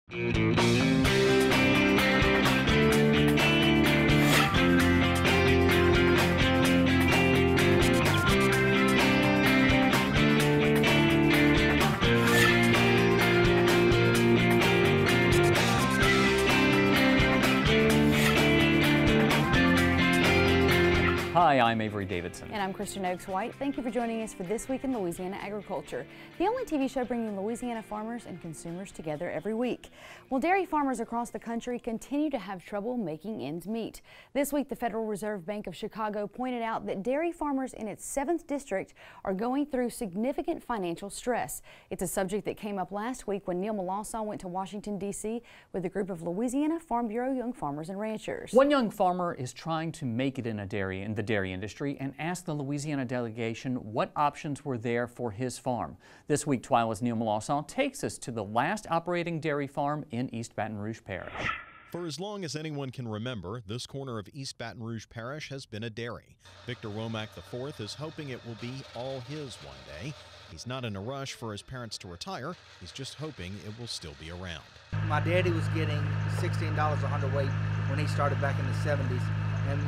Hi, I'm Avery Davidson. And I'm Kristen Oakes-White. Thank you for joining us for This Week in Louisiana Agriculture, the only TV show bringing Louisiana farmers and consumers together every week. Well, dairy farmers across the country continue to have trouble making ends meet. This week, the Federal Reserve Bank of Chicago pointed out that dairy farmers in its 7th district are going through significant financial stress. It's a subject that came up last week when Neil Melanson went to Washington, D.C. with a group of Louisiana Farm Bureau young farmers and ranchers. One young farmer is trying to make it in the dairy industry and asked the Louisiana delegation what options were there for his farm. This week, Twila's Neil Melanson takes us to the last operating dairy farm in East Baton Rouge Parish. For as long as anyone can remember, this corner of East Baton Rouge Parish has been a dairy. Victor Womack IV is hoping it will be all his one day. He's not in a rush for his parents to retire. He's just hoping it will still be around. My daddy was getting $16 a hundredweight when he started back in the 70s. And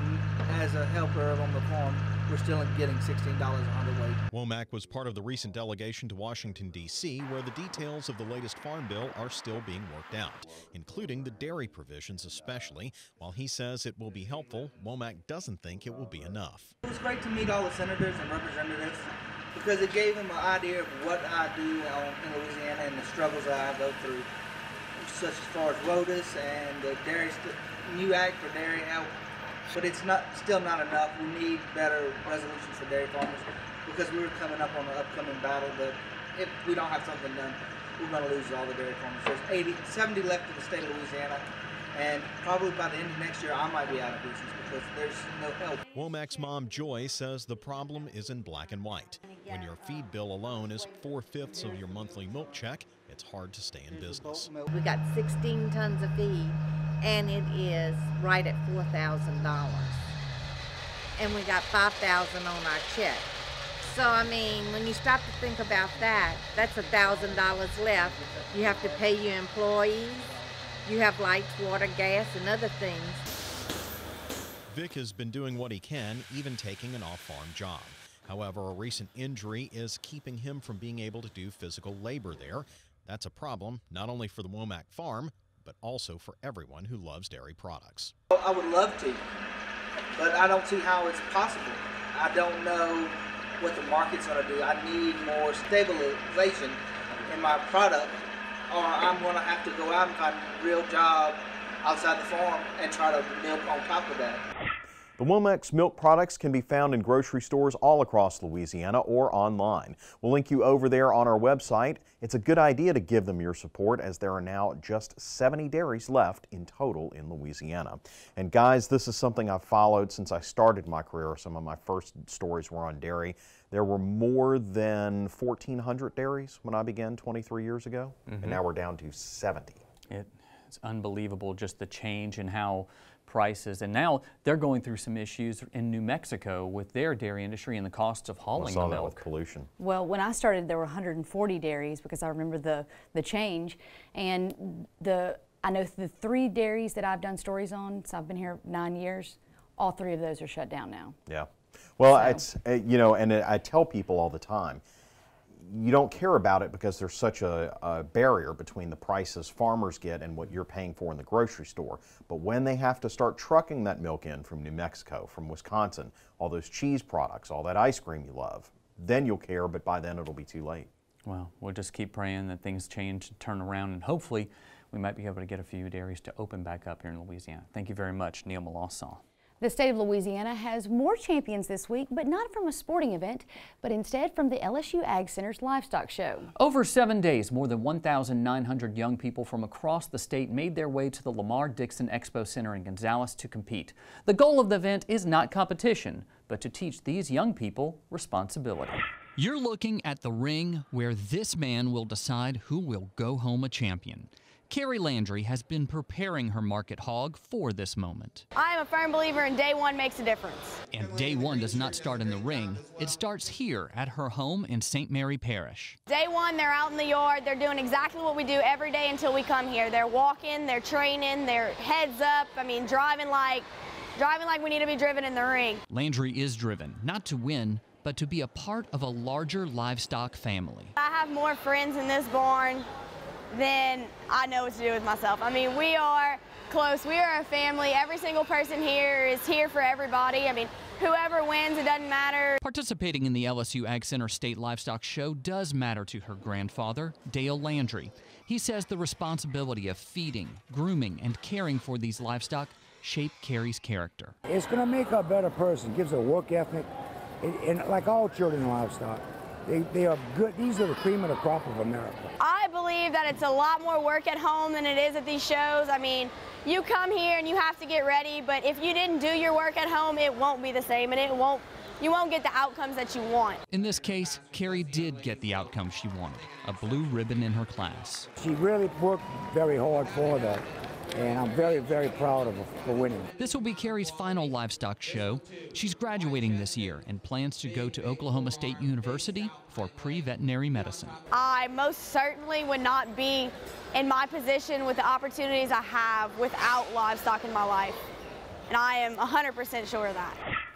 as a helper on the farm, we're still getting $16 a hundredweight. Womack was part of the recent delegation to Washington, D.C., where the details of the latest farm bill are still being worked out, including the dairy provisions especially. While he says it will be helpful, Womack doesn't think it will be enough. It was great to meet all the senators and representatives because it gave them an idea of what I do in Louisiana and the struggles that I go through, such as far as WOTUS and the new act for dairy help. But it's still not enough. We need better resolutions for dairy farmers because we're coming up on an upcoming battle that if we don't have something done, we're going to lose all the dairy farmers. There's 70 left in the state of Louisiana, and probably by the end of next year, I might be out of business because there's no help. Womack's mom, Joy, says the problem is in black and white. When your feed bill alone is 4/5 of your monthly milk check, it's hard to stay in business. We got 16 tons of feed, and it is right at $4,000. And we got $5,000 on our check. So, I mean, when you stop to think about that, that's $1,000 left. You have to pay your employees. You have lights, water, gas, and other things. Vic has been doing what he can, even taking an off-farm job. However, a recent injury is keeping him from being able to do physical labor there. That's a problem, not only for the Womack farm, but also for everyone who loves dairy products. I would love to, but I don't see how it's possible. I don't know what the market's going to do. I need more stabilization in my product, or I'm going to have to go out and find a real job outside the farm and try to milk on top of that. The Womack's milk products can be found in grocery stores all across Louisiana or online. We'll link you over there on our website. It's a good idea to give them your support as there are now just 70 dairies left in total in Louisiana. And guys, this is something I've followed since I started my career. Some of my first stories were on dairy. There were more than 1,400 dairies when I began 23 years ago, and now we're down to 70. It's unbelievable just the change in how prices, and now they're going through some issues in New Mexico with their dairy industry and the costs of hauling the milk. That with pollution. Well, when I started, there were 140 dairies because I remember the change, and I know the 3 dairies that I've done stories on, so I've been here 9 years, all 3 of those are shut down now. Yeah. Well, it's, you know, and I tell people all the time, you don't care about it because there's such a barrier between the prices farmers get and what you're paying for in the grocery store. But when they have to start trucking that milk in from New Mexico, from Wisconsin, all those cheese products, all that ice cream you love, then you'll care, but by then it'll be too late. Well, we'll just keep praying that things change and turn around, and hopefully we might be able to get a few dairies to open back up here in Louisiana. Thank you very much, Neil Melanson. The state of Louisiana has more champions this week, but not from a sporting event, but instead from the LSU Ag Center's Livestock Show. Over 7 days, more than 1,900 young people from across the state made their way to the Lamar Dixon Expo Center in Gonzales to compete. The goal of the event is not competition, but to teach these young people responsibility. You're looking at the ring where this man will decide who will go home a champion. Carrie Landry has been preparing her market hog for this moment. I am a firm believer in day one makes a difference. And day one does not start in the ring. It starts here at her home in St. Mary Parish. Day one, they're out in the yard. They're doing exactly what we do every day until we come here. They're walking, they're training, they're heads up. I mean, driving like we need to be driven in the ring. Landry is driven, not to win, but to be a part of a larger livestock family. I have more friends in this barn than I know what to do with myself. I mean, we are close. We are a family. Every single person here is here for everybody. I mean, whoever wins, it doesn't matter. Participating in the LSU Ag Center State Livestock Show does matter to her grandfather, Dale Landry. He says the responsibility of feeding, grooming, and caring for these livestock shape Carrie's character. It's going to make her a better person, gives her a work ethic, and like all children in livestock, they are good. These are the cream of the crop of America. I believe that it's a lot more work at home than it is at these shows. I mean, you come here and you have to get ready, but if you didn't do your work at home, it won't be the same, and you won't get the outcomes that you want. In this case, Carrie did get the outcome she wanted, a blue ribbon in her class. She really worked very hard for that, and I'm very, very proud of her for winning. This will be Carrie's final livestock show. She's graduating this year and plans to go to Oklahoma State University for pre-veterinary medicine. I most certainly would not be in my position with the opportunities I have without livestock in my life, and I am 100% sure of that.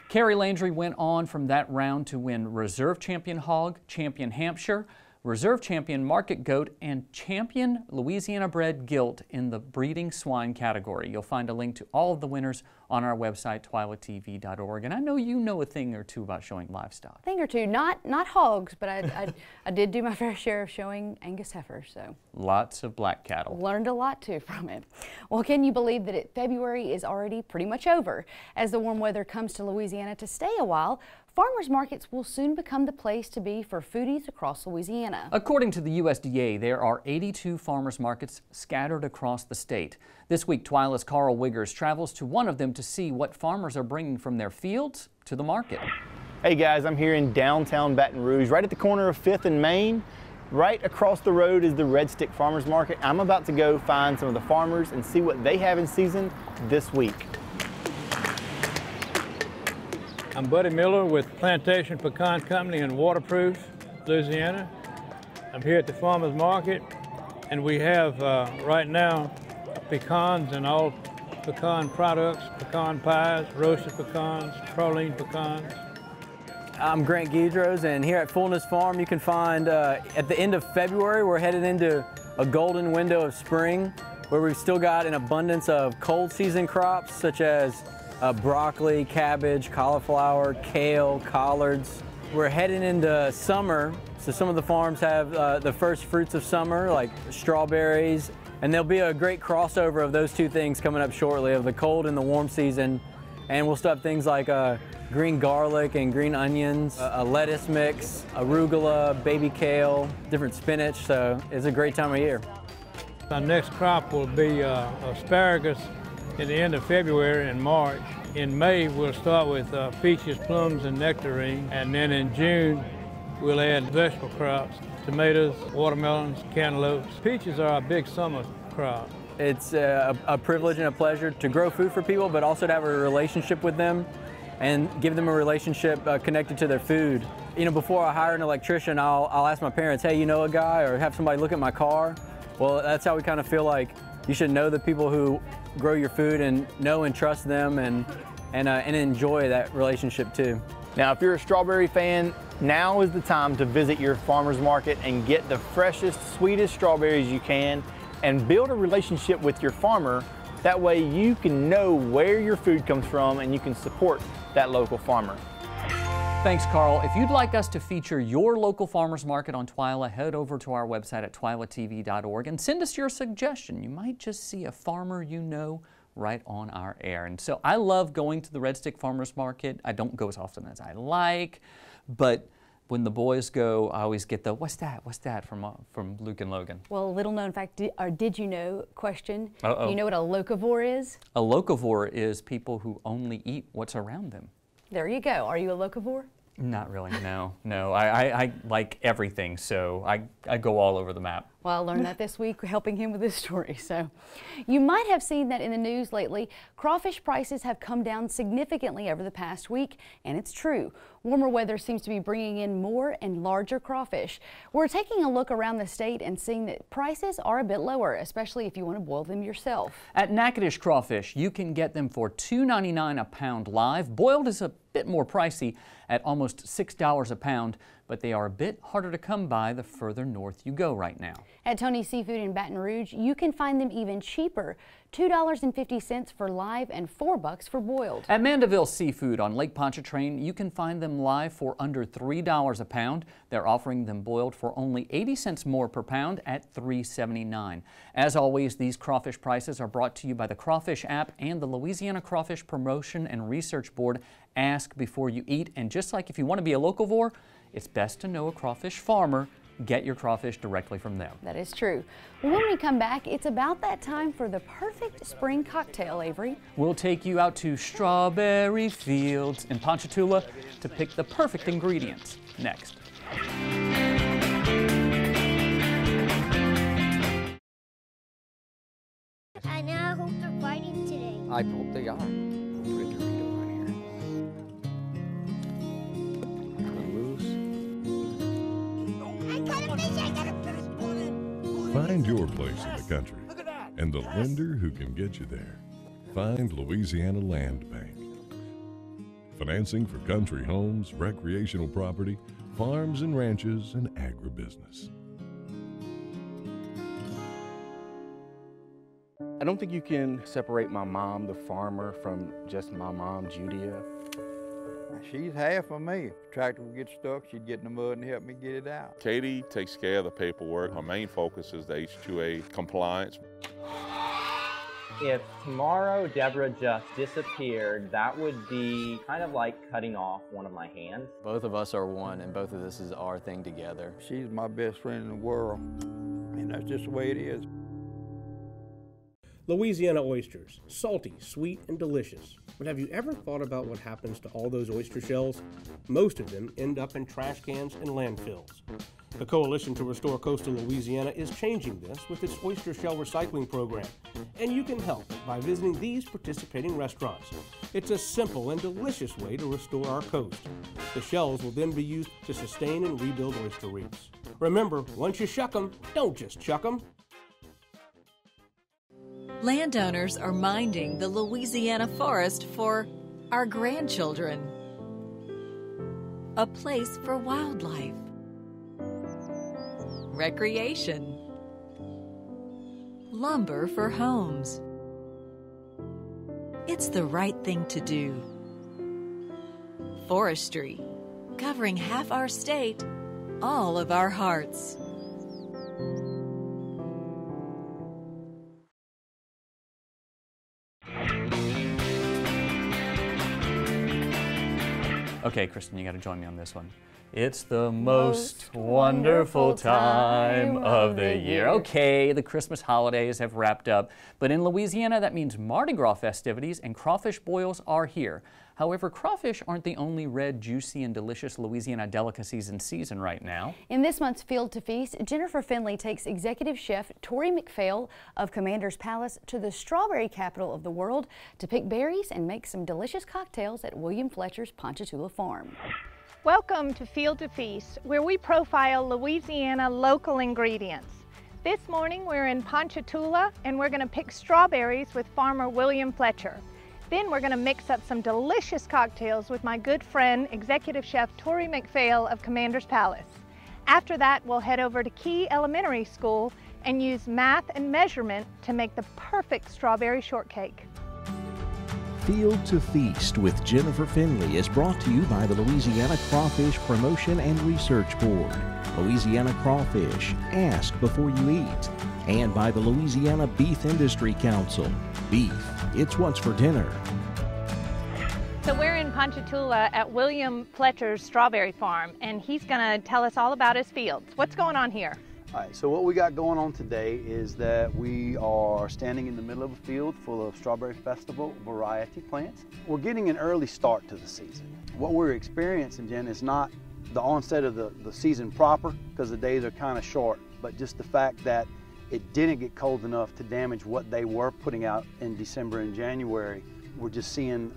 Carrie Landry went on from that round to win Reserve Champion Hog, Champion Hampshire, Reserve Champion Market Goat, and Champion Louisiana Bred Gilt in the breeding swine category. You'll find a link to all of the winners on our website, twilatv.org. And I know you know a thing or two about showing livestock. A thing or two, not hogs, but I did do my fair share of showing Angus heifers, so. Lots of black cattle. Learned a lot too from it. Well, can you believe that February is already pretty much over? As the warm weather comes to Louisiana to stay a while, farmers markets will soon become the place to be for foodies across Louisiana. According to the USDA, there are 82 farmers markets scattered across the state. This week, Twila's Carl Wiggers travels to one of them to see what farmers are bringing from their fields to the market. Hey guys, I'm here in downtown Baton Rouge, right at the corner of 5th and Main. Right across the road is the Red Stick Farmers Market. I'm about to go find some of the farmers and see what they have in season this week. I'm Buddy Miller with Plantation Pecan Company in Waterproof, Louisiana. I'm here at the farmers market, and we have right now pecans and all pecan products, pecan pies, roasted pecans, praline pecans. I'm Grant Guidros, and here at Fullness Farm you can find at the end of February we're headed into a golden window of spring where we've still got an abundance of cold season crops such as broccoli, cabbage, cauliflower, kale, collards. We're heading into summer, so some of the farms have the first fruits of summer like strawberries, and there'll be a great crossover of those two things coming up shortly, of the cold and the warm season. And we'll still have things like green garlic and green onions, a lettuce mix, arugula, baby kale, different spinach, so it's a great time of year. Our next crop will be asparagus at the end of February and March. In May, we'll start with peaches, plums, and nectarine, and then in June, we'll add vegetable crops, tomatoes, watermelons, cantaloupes. Peaches are our big summer crop. It's a privilege and a pleasure to grow food for people, but also to have a relationship with them and give them a relationship connected to their food. You know, before I hire an electrician, I'll ask my parents, hey, you know a guy, or have somebody look at my car. Well, that's how we kind of feel like you should know the people who grow your food and know and trust them and enjoy that relationship too. Now, if you're a strawberry fan, now is the time to visit your farmer's market and get the freshest, sweetest strawberries you can and build a relationship with your farmer. That way you can know where your food comes from and you can support that local farmer. Thanks, Carl. If you'd like us to feature your local farmers market on Twila, head over to our website at twilatv.org and send us your suggestion. You might just see a farmer you know right on our air. And so I love going to the Red Stick Farmers Market. I don't go as often as I like, but when the boys go, I always get the, what's that from Luke and Logan. Well, a little known fact, did you know question. Uh-oh. You know what a locavore is? A locavore is people who only eat what's around them. There you go. Are you a locavore? Not really, no. I like everything, so I go all over the map. Well, I learned that this week helping him with this story. So you might have seen that in the news lately. Crawfish prices have come down significantly over the past week, and it's true. Warmer weather seems to be bringing in more and larger crawfish. We're taking a look around the state and seeing that prices are a bit lower, especially if you want to boil them yourself. At Natchitoches Crawfish, you can get them for $2.99 a pound live. Boiled is a bit more pricey at almost $6 a pound, but they are a bit harder to come by the further north you go right now. At Tony's Seafood in Baton Rouge, you can find them even cheaper, $2.50 for live and $4 for boiled. At Mandeville Seafood on Lake Pontchartrain, you can find them live for under $3 a pound. They're offering them boiled for only 80 cents more per pound at $3.79. As always, these crawfish prices are brought to you by the Crawfish app and the Louisiana Crawfish Promotion and Research Board. Ask before you eat, and just like if you want to be a locavore, it's best to know a crawfish farmer. Get your crawfish directly from them. That is true. Well, when we come back, it's about that time for the perfect spring cocktail, Avery. We'll take you out to strawberry fields in Ponchatoula to pick the perfect ingredients. Next. I now hope they're fighting today. I hope they are. Put a Dorito on here. Find your place in the country and the lender who can get you there. Find Louisiana Land Bank. Financing for country homes, recreational property, farms and ranches, and agribusiness. I don't think you can separate my mom, the farmer, from just my mom, Judia. She's half of me. If the tractor would get stuck, she'd get in the mud and help me get it out. Katie takes care of the paperwork. Her main focus is the H-2A compliance. If tomorrow Deborah just disappeared, that would be kind of like cutting off one of my hands. Both of us are one, and both of this is our thing together. She's my best friend in the world, and that's just the way it is. Louisiana oysters, salty, sweet, and delicious. But have you ever thought about what happens to all those oyster shells? Most of them end up in trash cans and landfills. The Coalition to Restore Coastal Louisiana is changing this with its oyster shell recycling program. And you can help by visiting these participating restaurants. It's a simple and delicious way to restore our coast. The shells will then be used to sustain and rebuild oyster reefs. Remember, once you shuck them, don't just chuck them. Landowners are minding the Louisiana forest for our grandchildren. A place for wildlife, recreation, lumber for homes. It's the right thing to do. Forestry, covering half our state, all of our hearts. Okay, Kristen, you got to join me on this one. It's the most wonderful time of the year. Okay, the Christmas holidays have wrapped up, but in Louisiana, that means Mardi Gras festivities and crawfish boils are here. However, crawfish aren't the only red, juicy, and delicious Louisiana delicacies in season right now. In this month's Field to Feast, Jennifer Finley takes executive chef Tori McPhail of Commander's Palace to the strawberry capital of the world to pick berries and make some delicious cocktails at William Fletcher's Ponchatoula Farm. Welcome to Field to Feast, where we profile Louisiana local ingredients. This morning we're in Ponchatoula and we're going to pick strawberries with farmer William Fletcher. Then we're going to mix up some delicious cocktails with my good friend, Executive Chef Tori McPhail of Commander's Palace. After that, we'll head over to Key Elementary School and use math and measurement to make the perfect strawberry shortcake. Field to Feast with Jennifer Finley is brought to you by the Louisiana Crawfish Promotion and Research Board, Louisiana Crawfish, ask before you eat, and by the Louisiana Beef Industry Council. Beef, it's what's for dinner. So we're in Ponchatoula at William Fletcher's strawberry farm, and he's going to tell us all about his fields. What's going on here? All right, so what we got going on today is that we are standing in the middle of a field full of Strawberry Festival variety plants. We're getting an early start to the season. What we're experiencing, Jen, is not the onset of the season proper, because the days are kind of short but just the fact that it didn't get cold enough to damage what they were putting out in December and January, we're just seeing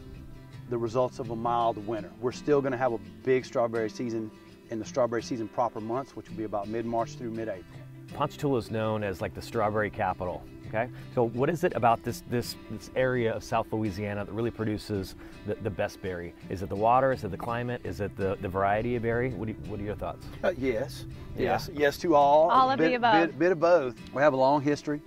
the results of a mild winter. We're still going to have a big strawberry season in the strawberry season proper months, which will be about mid-March through mid-April. Ponchatoula is known as like the strawberry capital. Okay, so what is it about this area of South Louisiana that really produces the best berry? Is it the water? Is it the climate? Is it the variety of berry? What are your thoughts? Yes to all. All of the above. Bit of both. We have a long history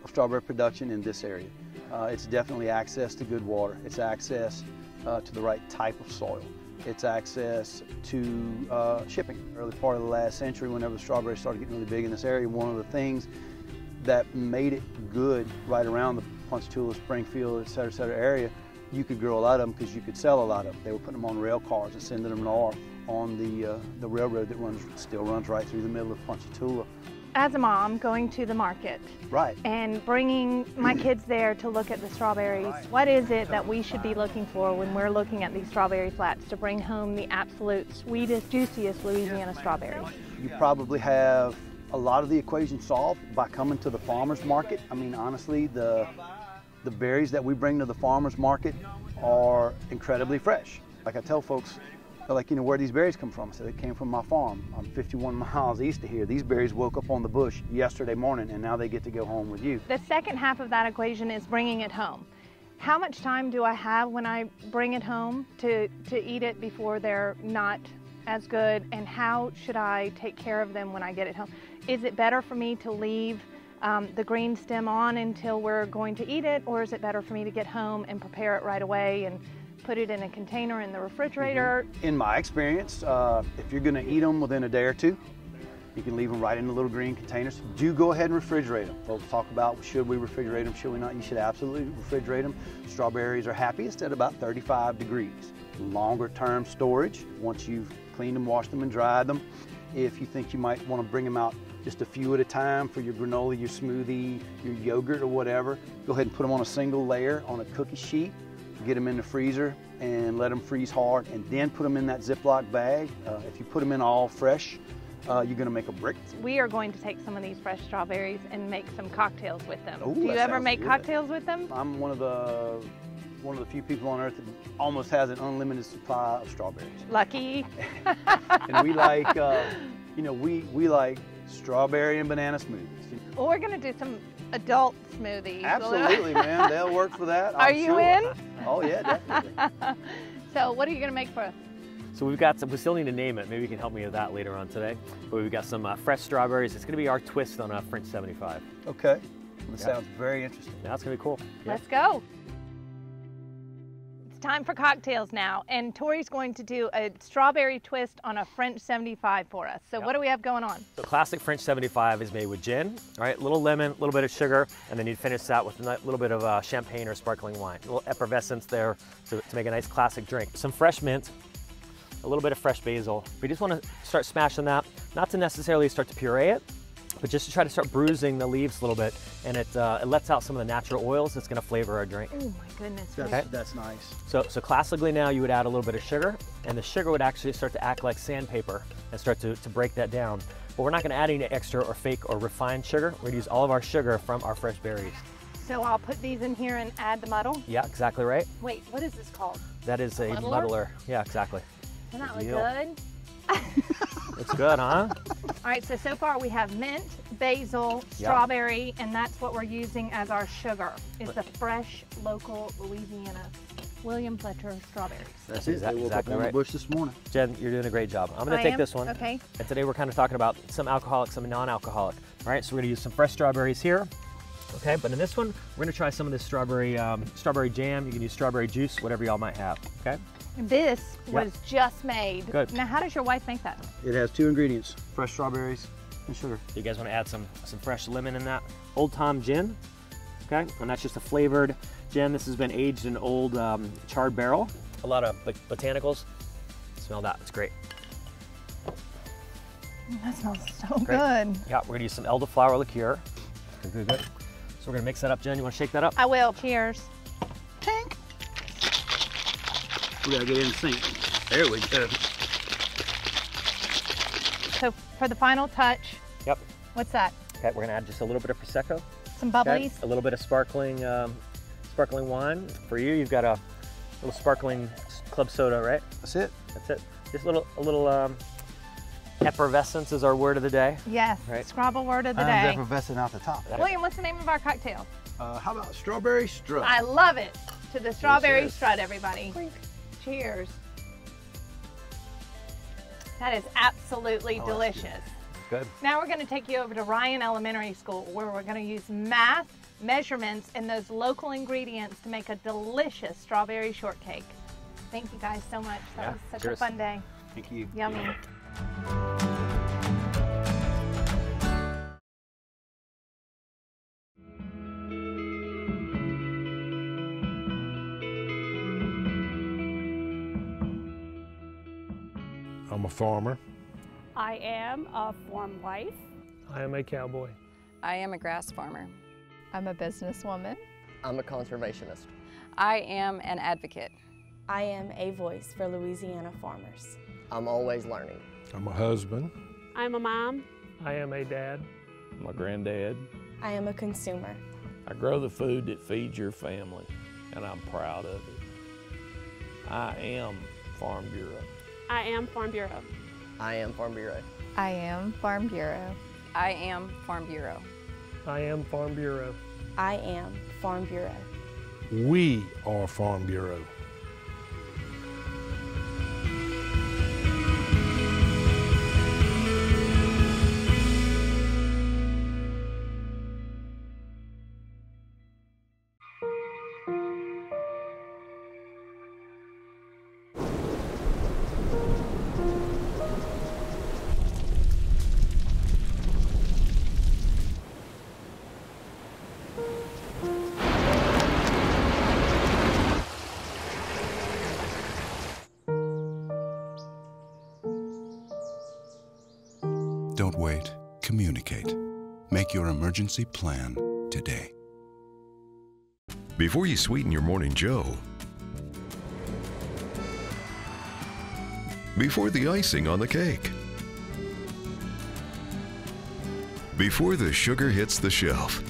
of strawberry production in this area. It's definitely access to good water. It's access to the right type of soil. It's access to shipping. Early part of the last century, whenever the strawberries started getting really big in this area, one of the things that made it good right around the Ponchatoula, Springfield, et cetera area, you could grow a lot of them because you could sell a lot of them. They were putting them on rail cars and sending them north on the railroad that still runs right through the middle of Ponchatoula. As a mom, going to the market and bringing my kids there to look at the strawberries, what is it that we should be looking for when we're looking at these strawberry flats to bring home the absolute sweetest, juiciest Louisiana strawberries? You probably have a lot of the equation solved by coming to the farmer's market. I mean, honestly, the berries that we bring to the farmer's market are incredibly fresh. Like I tell folks, they're like, you know, where these berries come from? I said, it came from my farm. I'm 51 miles east of here. These berries woke up on the bush yesterday morning, and now they get to go home with you. The second half of that equation is bringing it home. How much time do I have when I bring it home to eat it before they're not as good, and how should I take care of them when I get it home? Is it better for me to leave the green stem on until we're going to eat it, or is it better for me to get home and prepare it right away and put it in a container in the refrigerator? In my experience, if you're going to eat them within a day or two, you can leave them right in the little green containers. Do go ahead and refrigerate them. Folks talk about, should we refrigerate them, should we not? You should absolutely refrigerate them. Strawberries are happiest at about 35 degrees. Longer term storage, once you've cleaned them, washed them, and dried them. If you think you might want to bring them out just a few at a time for your granola, your smoothie, your yogurt, or whatever, go ahead and put them on a single layer on a cookie sheet. Get them in the freezer and let them freeze hard, and then put them in that Ziploc bag. If you put them in all fresh, you're going to make a brick. We are going to take some of these fresh strawberries and make some cocktails with them. Ooh, do you ever make good. cocktails with them? I'm one of the few people on earth that almost has an unlimited supply of strawberries. Lucky. And we like, you know, we like strawberry and banana smoothies. Well, we're going to do some adult smoothies. Absolutely, man. They'll work for that. Are you in? Oh, yeah, definitely. So what are you going to make for us? So we've got some, we still need to name it. Maybe you can help me with that later on today. But we've got some fresh strawberries. It's going to be our twist on a French 75. Okay. That sounds very interesting. Yeah, that's going to be cool. Let's go. It's time for cocktails now, and Tori's going to do a strawberry twist on a French 75 for us. So what do we have going on? So classic French 75 is made with gin, all right, a little lemon, a little bit of sugar, and then you finish that with a little bit of champagne or sparkling wine. A little effervescence there to make a nice classic drink. Some fresh mint, a little bit of fresh basil. We just want to start smashing that, not to necessarily start to puree it, but just to try to start bruising the leaves a little bit, and it lets out some of the natural oils that's going to flavor our drink. Oh my goodness. That's nice. So classically now you would add a little bit of sugar, and the sugar would actually start to act like sandpaper and start to break that down. But we're not going to add any extra or fake or refined sugar. We're going to use all of our sugar from our fresh berries. So I'll put these in here and add the muddle? Yeah, exactly right. Wait, what is this called? That is a muddler. Yeah, exactly. Doesn't that look good? It's good, huh? All right, so far we have mint, basil, strawberry, and that's what we're using as our sugar. Is the fresh, local Louisiana William Fletcher strawberries. That's it. They woke up on the bush this morning. Jen, you're doing a great job. I'm going to take this one. Okay. And today we're kind of talking about some alcoholic, some non-alcoholic. All right, so we're going to use some fresh strawberries here. Okay, but in this one, we're going to try some of this strawberry jam. You can use strawberry juice, whatever y'all might have. Okay. This was just made. Good. Now, how does your wife make that? It has 2 ingredients: fresh strawberries and sugar. You guys want to add some fresh lemon in that? Old Tom gin. Okay, and that's just a flavored gin. This has been aged in old charred barrel. A lot of botanicals. Smell that. It's great. That smells so good. Yeah, we're gonna use some elderflower liqueur. Good. So we're gonna mix that up. Jen, you want to shake that up? I will. Cheers. We gotta get in sync. There we go. So for the final touch, What's that? Okay, we're gonna add just a little bit of Prosecco. Some bubblies. Okay, a little bit of sparkling wine. For you, you've got a little sparkling club soda, right? That's it. That's it. Just a little effervescence is our word of the day. Yes, right? Scrabble word of the Time's day. effervescent out the top. William, what's the name of our cocktail? How about strawberry strut? I love it. To the strawberry Cheers. strut, everybody. Cheers. That is absolutely delicious. Good. Now we're going to take you over to Ryan Elementary School, where we're going to use math, measurements, and those local ingredients to make a delicious strawberry shortcake. Thank you guys so much. That was such a fun day. Thank you. Yummy. I'm a farmer. I am a farm wife. I am a cowboy. I am a grass farmer. I'm a businesswoman. I'm a conservationist. I am an advocate. I am a voice for Louisiana farmers. I'm always learning. I'm a husband. I'm a mom. I am a dad. I'm a granddad. I am a consumer. I grow the food that feeds your family, and I'm proud of it. I am Farm Bureau. I am Farm Bureau. I am Farm Bureau. I am Farm Bureau. I am Farm Bureau. I am Farm Bureau. I am Farm Bureau. We are Farm Bureau. Don't wait. Communicate. Make your emergency plan today. Before you sweeten your morning joe, before the icing on the cake, before the sugar hits the shelf,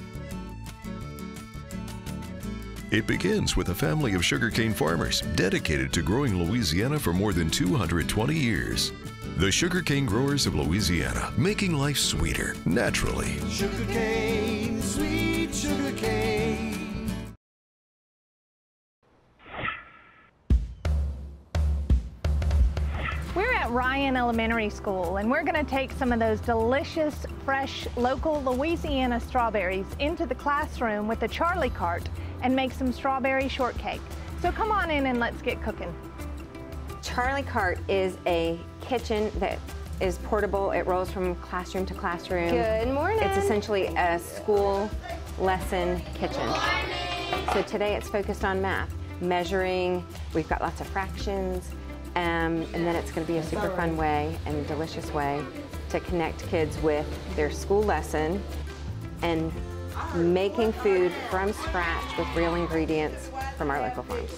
it begins with a family of sugarcane farmers dedicated to growing Louisiana for more than 220 years. The Sugarcane Growers of Louisiana, making life sweeter, naturally. Sugarcane, sweet sugarcane. We're at Ryan Elementary School, and we're going to take some of those delicious, fresh, local Louisiana strawberries into the classroom with the Charlie cart and make some strawberry shortcake. So come on in and let's get cooking. Charlie cart is a kitchen that is portable. It rolls from classroom to classroom. Good morning. It's essentially a school lesson kitchen. So today it's focused on math, measuring. We've got lots of fractions, and then it's going to be a super fun way and delicious way to connect kids with their school lesson and making food from scratch with real ingredients from our local farms.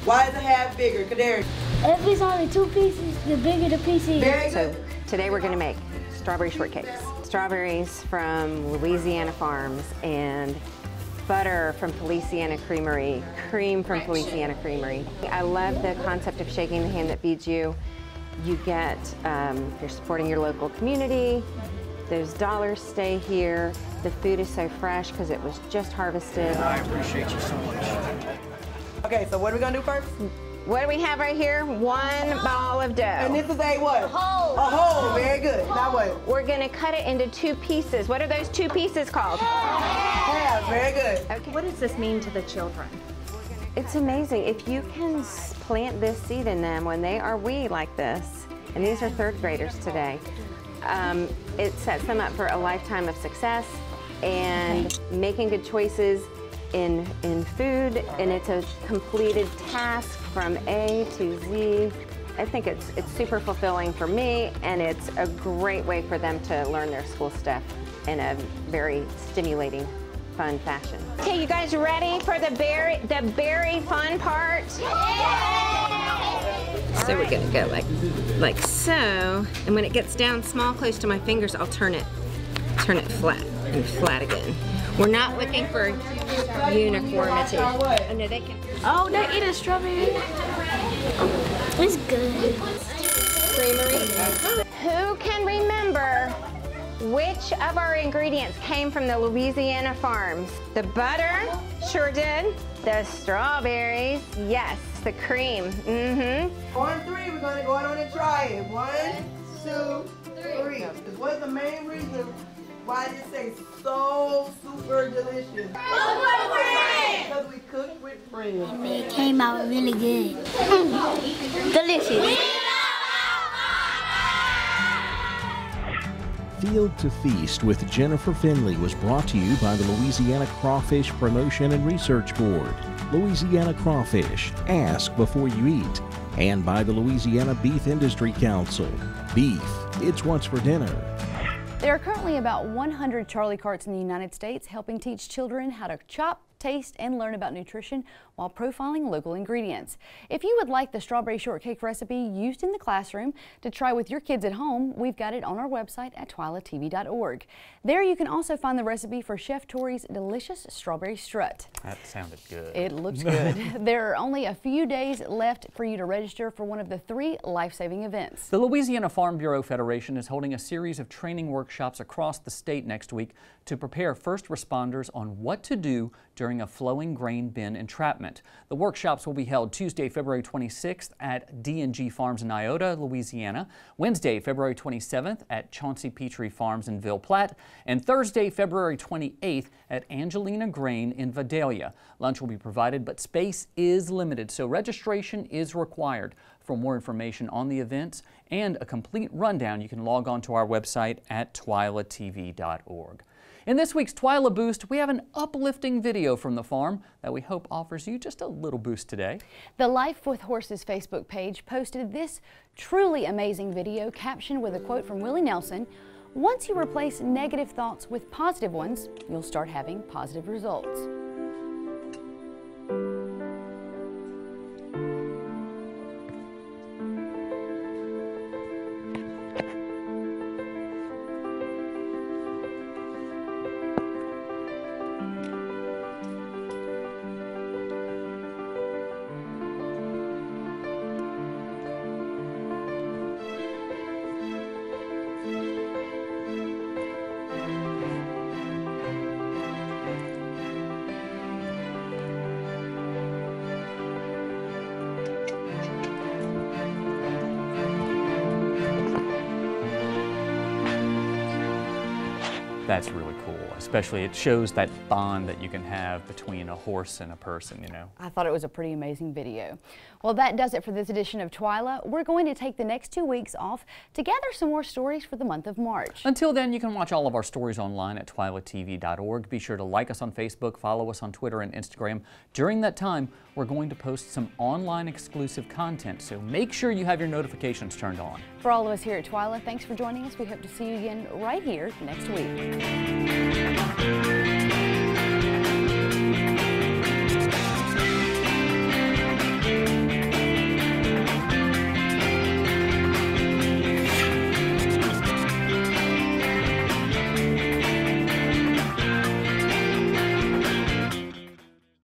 Why is the half bigger? Kadari? If it's only 2 pieces, the bigger the piece is. Very good. So today we're going to make strawberry shortcakes. Strawberries from Louisiana farms and butter from Feliciana Creamery, cream from Feliciana Creamery. I love the concept of shaking the hand that feeds you. You get, you're supporting your local community. Those dollars stay here. The food is so fresh because it was just harvested. I appreciate you so much. Okay, so what are we gonna do first? What do we have right here? One ball of dough. And this is a what? A whole. A whole, very good. Now what? We're gonna cut it into 2 pieces. What are those 2 pieces called? Half, very good. Okay. What does this mean to the children? It's amazing. If you can plant this seed in them when they are wee like this, and these are 3rd graders today, it sets them up for a lifetime of success and making good choices in food, and it's a completed task from A to Z. I think it's super fulfilling for me, and it's a great way for them to learn their school stuff in a very stimulating, fun fashion. Okay, you guys ready for the berry fun part? So we're gonna go like so, and when it gets down small, close to my fingers, I'll turn it turn it flat and flat again. We're not looking for uniformity. Oh, no, they can. Oh, they're eating strawberry. It's good. Creamery. Who can remember which of our ingredients came from the Louisiana farms? The butter, sure did. The strawberries, yes. The cream, On 3, we're gonna go on and try it. 1, 2, 3. What's the main reason why this tastes so super delicious? Because we cooked with friends. It came out really good. Delicious. Field to Feast with Jennifer Finley was brought to you by the Louisiana Crawfish Promotion and Research Board, Louisiana Crawfish, ask before you eat, and by the Louisiana Beef Industry Council. Beef, it's what's for dinner. There are currently about 100 Charlie carts in the United States helping teach children how to chop, taste, and learn about nutrition while profiling local ingredients. If you would like the strawberry shortcake recipe used in the classroom to try with your kids at home, we've got it on our website at twilatv.org. There you can also find the recipe for Chef Tori's delicious strawberry strut. That sounded good. It looks good. There are only a few days left for you to register for one of the 3 life-saving events. The Louisiana Farm Bureau Federation is holding a series of training workshops across the state next week to prepare first responders on what to do during a flowing grain bin entrapment. The workshops will be held Tuesday, February 26th at D&G Farms in Iota, Louisiana, Wednesday, February 27th at Chauncey Petrie Farms in Ville Platte, and Thursday, February 28th at Angelina Grain in Vidalia. Lunch will be provided, but space is limited, so registration is required. For more information on the events and a complete rundown, you can log on to our website at twilatv.org. In this week's Twila Boost, we have an uplifting video from the farm that we hope offers you just a little boost today. The Life with Horses Facebook page posted this truly amazing video captioned with a quote from Willie Nelson: "Once you replace negative thoughts with positive ones, you'll start having positive results." That's really cool, especially it shows that bond that you can have between a horse and a person, you know. I thought it was a pretty amazing video. Well, that does it for this edition of Twila. We're going to take the next 2 weeks off to gather some more stories for the month of March. Until then, you can watch all of our stories online at twilatv.org. Be sure to like us on Facebook, follow us on Twitter and Instagram. During that time, we're going to post some online exclusive content, so make sure you have your notifications turned on. For all of us here at Twila, thanks for joining us. We hope to see you again right here next week.